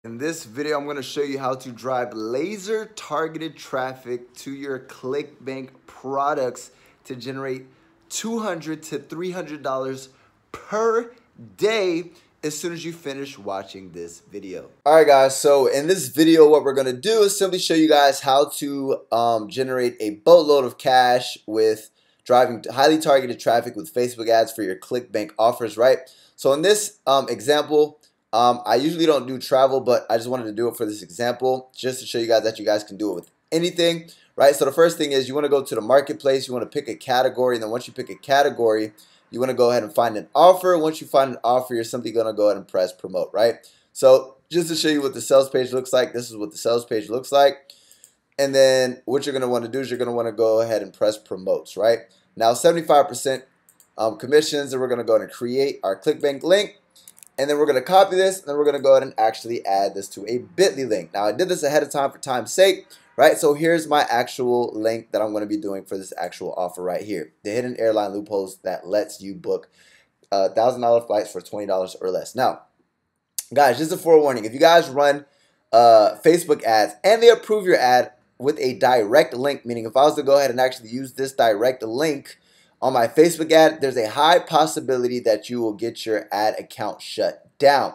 In this video, I'm going to show you how to drive laser targeted traffic to your Clickbank products to generate $200 to $300 per day as soon as you finish watching this video. All right, guys. So in this video, what we're going to do is simply show you guys how to generate a boatload of cash with driving highly targeted traffic with Facebook ads for your Clickbank offers, right? So in this example, I usually don't do travel, but I just wanted to do it for this example just to show you guys that you guys can do it with anything, right? So the first thing is you want to go to the marketplace. You want to pick a category, and then once you pick a category, you want to go ahead and find an offer. Once you find an offer, you're simply going to go ahead and press promote, right? So just to show you what the sales page looks like, this is what the sales page looks like. And then what you're going to want to do is you're going to want to go ahead and press promotes, right? Now 75% commissions, and we're going to go ahead and create our Clickbank link. And then we're going to copy this, and then we're going to go ahead and actually add this to a bit.ly link. Now, I did this ahead of time for time's sake, right? So here's my actual link that I'm going to be doing for this actual offer right here. The hidden airline loopholes that lets you book $1,000 flights for $20 or less. Now, guys, just a forewarning. If you guys run Facebook ads and they approve your ad with a direct link, meaning if I was to go ahead and actually use this direct link on my Facebook ad, there's a high possibility that you will get your ad account shut down.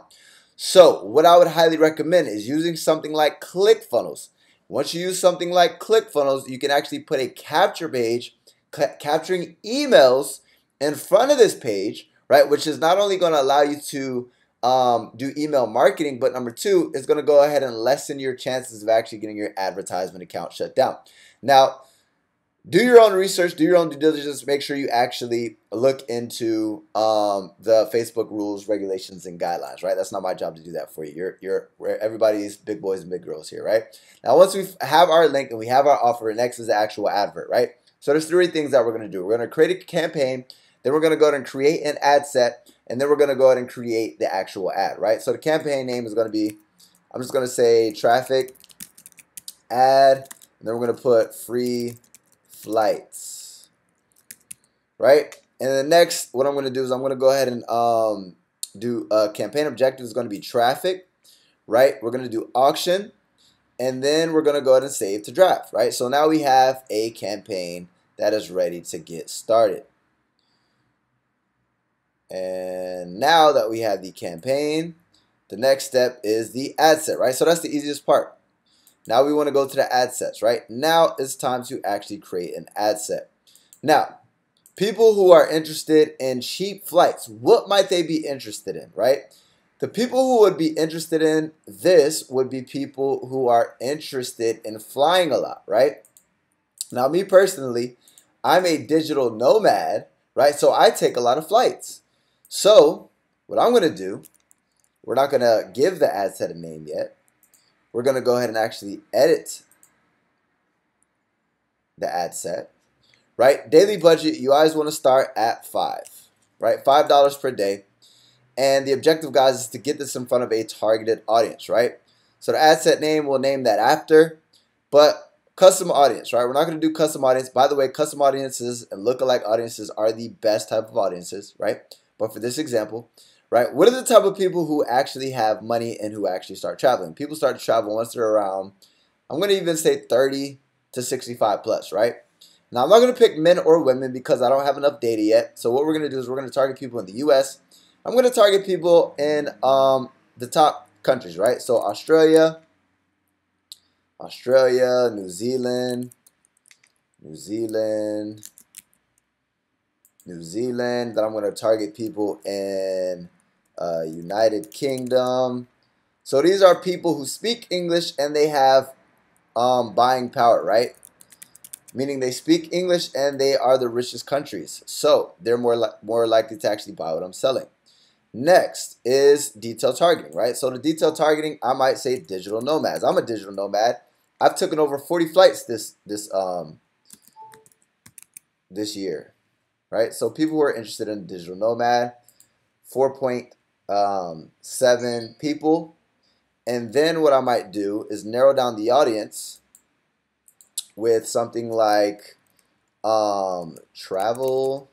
So what I would highly recommend is using something like ClickFunnels. Once you use something like ClickFunnels, you can actually put a capture page capturing emails in front of this page, right? Which is not only going to allow you to do email marketing, but number two, it's going to go ahead and lessen your chances of actually getting your advertisement account shut down. Now, do your own research, do your own due diligence, make sure you actually look into the Facebook rules, regulations, and guidelines, right? That's not my job to do that for you. We're everybody's big boys and big girls here, right? Now, once we have our link and we have our offer, next is the actual advert, right? So there's three things that we're going to do. We're going to create a campaign, then we're going to go ahead and create an ad set, and then we're going to go ahead and create the actual ad, right? So the campaign name is going to be, I'm just going to say traffic ad, and then we're going to put free flights, right? And then next, what I'm going to do is I'm going to go ahead and do a campaign objective is going to be traffic, right? We're going to do auction, and then we're going to go ahead and save to draft, right? So now we have a campaign that is ready to get started. And now that we have the campaign, the next step is the ad set, right? So that's the easiest part. Now we want to go to the ad sets, right? Now it's time to actually create an ad set. Now, people who are interested in cheap flights, what might they be interested in, right? The people who would be interested in this would be people who are interested in flying a lot, right? Now, me personally, I'm a digital nomad, right? So I take a lot of flights. So what I'm going to do, we're not going to give the ad set a name yet. We're going to go ahead and actually edit the ad set, right? Daily budget, you always want to start at $5, right? $5 per day. And the objective, guys, is to get this in front of a targeted audience, right? So the ad set name, we'll name that after, but custom audience, right? We're not going to do custom audience. By the way, custom audiences and lookalike audiences are the best type of audiences, right? But for this example, right, what are the type of people who actually have money and who actually start traveling? People start to travel once they're around, I'm going to even say 30 to 65 plus, right? Now, I'm not going to pick men or women because I don't have enough data yet. So what we're going to do is we're going to target people in the U.S. I'm going to target people in the top countries, right? So Australia, New Zealand. Then I'm going to target people in United Kingdom. So these are people who speak English and they have buying power, right? Meaning they speak English and they are the richest countries. So they're more likely to actually buy what I'm selling. Next is detailed targeting, right? So the detailed targeting, I might say digital nomads. I'm a digital nomad. I've taken over 40 flights this year, right? So people who are interested in digital nomad, 4.7 people. And then what I might do is narrow down the audience with something like travel,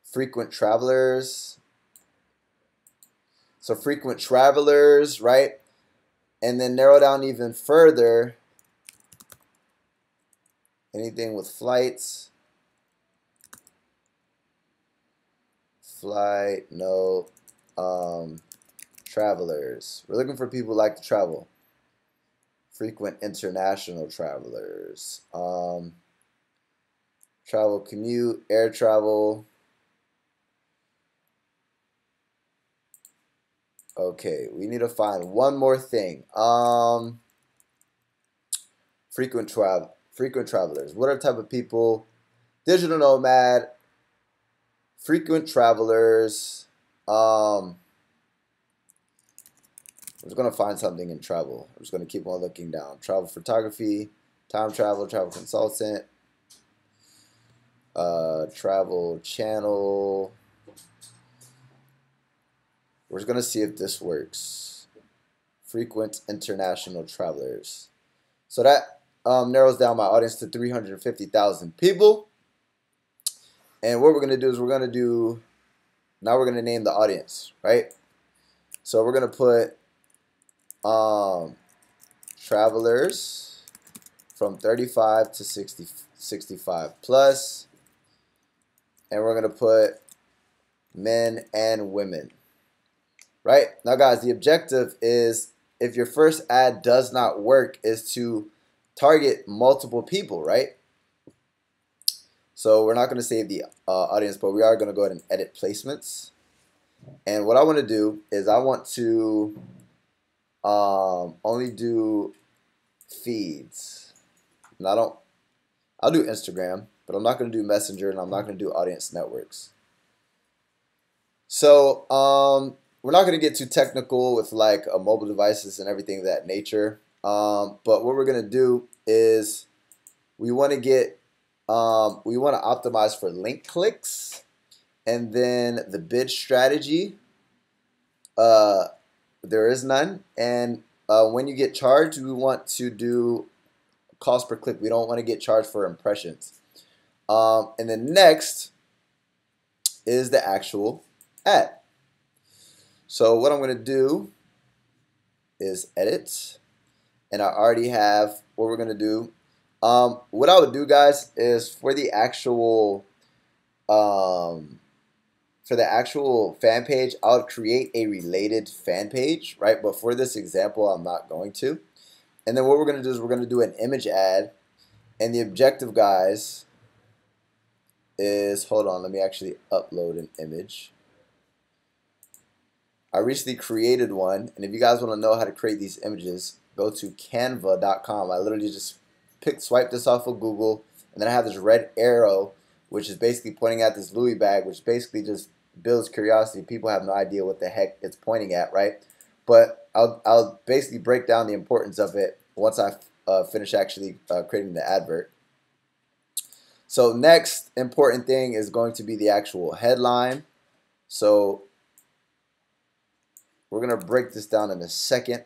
frequent travelers. So frequent travelers, right? And then narrow down even further. Anything with flights. Flight, no. Travelers. We're looking for people who like to travel. Frequent international travelers. Travel, commute, air travel. Okay, we need to find one more thing. Frequent travelers. What are the type of people? Digital nomad, frequent travelers. I'm just gonna find something in travel. I'm just gonna keep on looking down. Travel photography, time travel, travel consultant, travel channel. We're just gonna see if this works. Frequent international travelers. So that narrows down my audience to 350,000 people. And what we're gonna do is we're gonna name the audience, right? So we're gonna put travelers from 35 to 65 plus, and we're gonna put men and women, right? Now guys, the objective is, if your first ad does not work, is to target multiple people, right? So we're not going to save the audience, but we are going to go ahead and edit placements. And what I want to do is I want to only do feeds. And I'll do Instagram, but I'm not going to do Messenger, and I'm not going to do audience networks. So we're not going to get too technical with like mobile devices and everything of that nature. But what we're going to do is we want to optimize for link clicks, and then the bid strategy. There is none. And when you get charged, we want to do cost per click. We don't want to get charged for impressions. And then next is the actual ad. So what I'm going to do is edit, and I already have what we're going to do. What I would do, guys, is for the actual fan page, I would create a related fan page, right? But for this example, I'm not going to. And then what we're going to do is we're going to do an image ad, and the objective, guys, is, hold on, let me actually upload an image. I recently created one, and if you guys want to know how to create these images, go to canva.com. I literally just swipe this off of Google, and then I have this red arrow, which is basically pointing at this Louis bag, which basically just builds curiosity. People have no idea what the heck it's pointing at, right? But I'll basically break down the importance of it once I finish actually creating the advert. So next important thing is going to be the actual headline. So we're going to break this down in a second.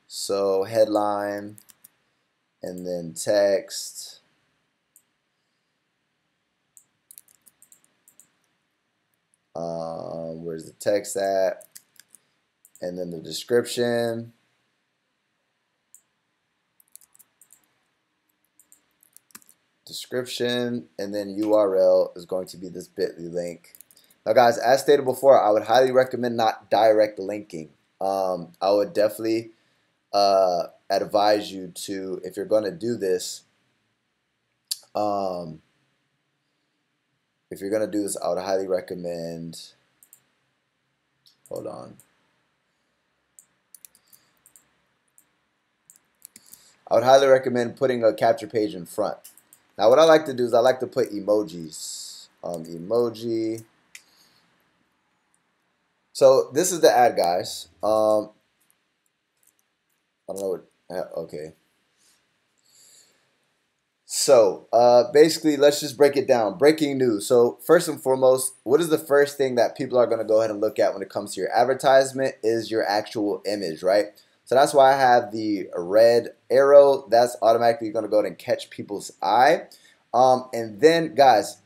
So headline, and then text. Where's the text at? And then the description. And then URL is going to be this bit.ly link. Now guys, as stated before, I would highly recommend not direct linking. I would definitely advise you to, if you're going to do this, I would highly recommend, hold on. I would highly recommend putting a capture page in front. Now what I like to do is I like to put emojis. Emoji. So this is the ad, guys. I don't know what, okay. So basically, let's just break it down. Breaking news. So first and foremost, what is the first thing that people are going to go ahead and look at when it comes to your advertisement is your actual image, right? So that's why I have the red arrow. That's automatically going to go ahead and catch people's eye. And then, guys,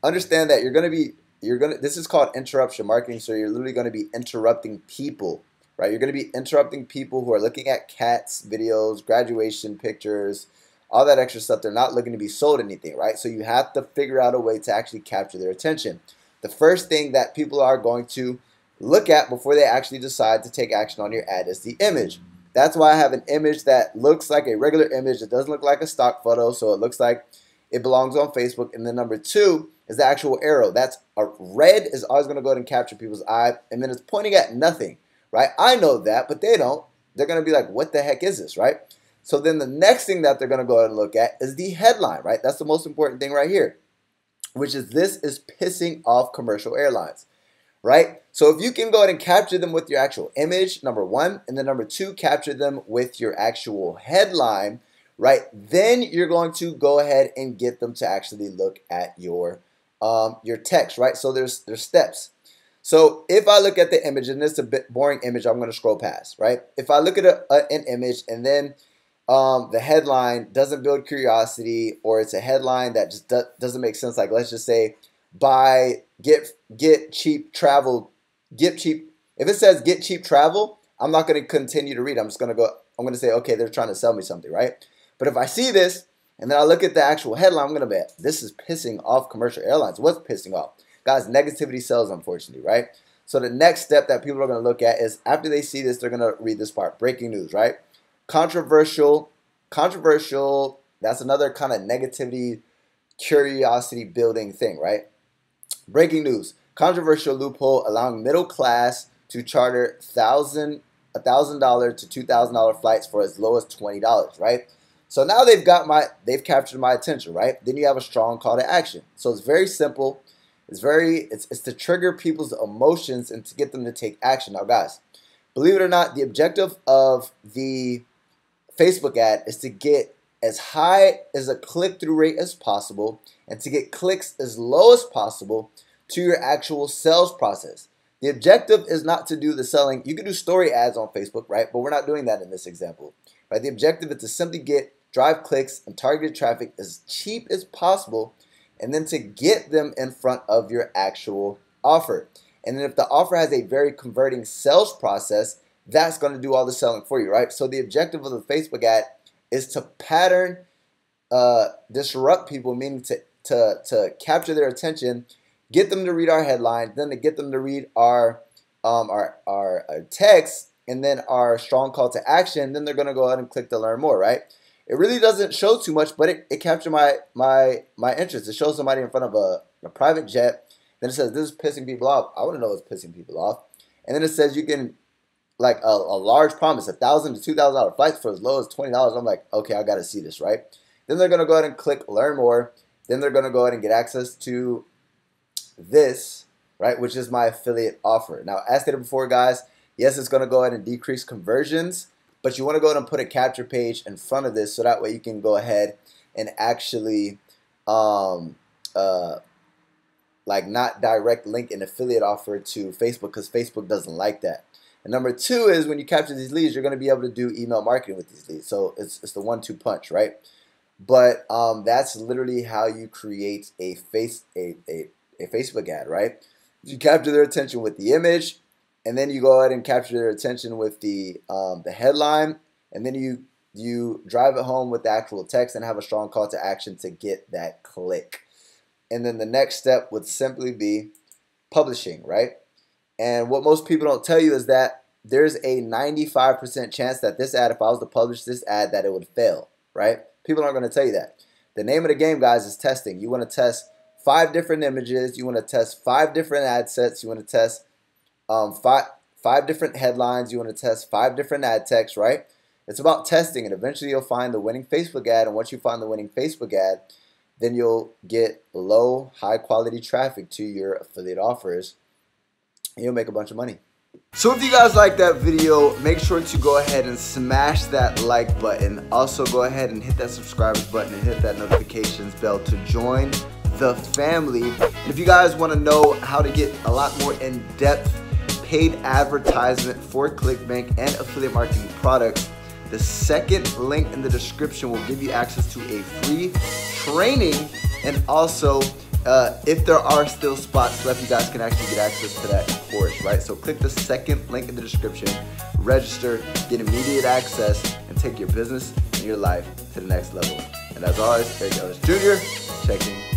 understand that you're going to be this is called interruption marketing. So you're literally gonna be interrupting people, right? You're gonna be interrupting people who are looking at cats videos, graduation pictures, all that extra stuff. They're not looking to be sold anything, right? So you have to figure out a way to actually capture their attention. The first thing that people are going to look at before they actually decide to take action on your ad is the image. That's why I have an image that looks like a regular image. It doesn't look like a stock photo, so it looks like it belongs on Facebook. And then number two is the actual arrow. That's a red is always going to go ahead and capture people's eye, and then it's pointing at nothing, right? I know that, but they don't. They're going to be like, what the heck is this, right? So then the next thing that they're going to go ahead and look at is the headline, right? That's the most important thing right here, which is this is pissing off commercial airlines, right? So if you can go ahead and capture them with your actual image, number one, and then number two, capture them with your actual headline, right? Then you're going to go ahead and get them to actually look at your text, right? So there's steps. So if I look at the image, and it's a bit boring image, I'm going to scroll past, right? If I look at an image and then the headline doesn't build curiosity, or it's a headline that just doesn't make sense, like let's just say get cheap travel, get cheap. If it says get cheap travel, I'm not going to continue to read. I'm going to say, okay, they're trying to sell me something, right? But if I see this and then I look at the actual headline, I'm going to bet this is pissing off commercial airlines. What's pissing off? Guys, negativity sells, unfortunately, right? So the next step that people are going to look at is after they see this, they're going to read this part. Breaking news, right? Controversial. That's another kind of negativity, curiosity building thing, right? Breaking news. Controversial loophole allowing middle class to charter $1,000 to $2,000 flights for as low as $20, right? So now they've captured my attention, right? Then you have a strong call to action. So it's very simple. It's to trigger people's emotions and to get them to take action. Now, guys, believe it or not, the objective of the Facebook ad is to get as high as a click-through rate as possible and to get clicks as low as possible to your actual sales process. The objective is not to do the selling. You can do story ads on Facebook, right? But we're not doing that in this example, right? The objective is to simply drive clicks and targeted traffic as cheap as possible, and then to get them in front of your actual offer. And then if the offer has a very converting sales process, that's going to do all the selling for you, right? So the objective of the Facebook ad is to pattern, disrupt people, meaning to capture their attention, get them to read our headline, then to get them to read our text, and then our strong call to action. Then they're going to go ahead and click to learn more, right? It really doesn't show too much, but it captured my interest. It shows somebody in front of a private jet. Then it says, this is pissing people off. I want to know what's pissing people off. And then it says you can, like a large promise, $1,000 to $2,000 flights for as low as $20. I'm like, okay, I got to see this, right? Then they're going to go ahead and click learn more. Then they're going to go ahead and get access to this, right, which is my affiliate offer. Now, as stated before, guys, yes, it's going to go ahead and decrease conversions, but you want to go ahead and put a capture page in front of this so that way you can go ahead and actually like not direct link an affiliate offer to Facebook, because Facebook doesn't like that. And number two is when you capture these leads, you're going to be able to do email marketing with these leads. So it's the 1-2 punch, right? But that's literally how you create a Facebook ad, right? You capture their attention with the image, and then you go ahead and capture their attention with the headline, and then you drive it home with the actual text and have a strong call to action to get that click. And then the next step would simply be publishing, right? And what most people don't tell you is that there's a 95% chance that this ad, if I was to publish this ad, that it would fail, right? People aren't going to tell you that. The name of the game, guys, is testing. You want to test 5 different images. You want to test 5 different ad sets. You want to test five different headlines. You want to test 5 different ad texts, right? It's about testing, and eventually you'll find the winning Facebook ad. And once you find the winning Facebook ad, then you'll get low, high-quality traffic to your affiliate offers, and you'll make a bunch of money. So if you guys like that video, make sure to go ahead and smash that like button. Also go ahead and hit that subscribe button and hit that notifications bell to join the family. And if you guys want to know how to get a lot more in-depth paid advertisement for Clickbank and affiliate marketing products, the second link in the description will give you access to a free training and also if there are still spots left, you guys can actually get access to that course, right? So click the second link in the description, register, get immediate access, and take your business and your life to the next level. And as always, Eric Ellis Jr. checking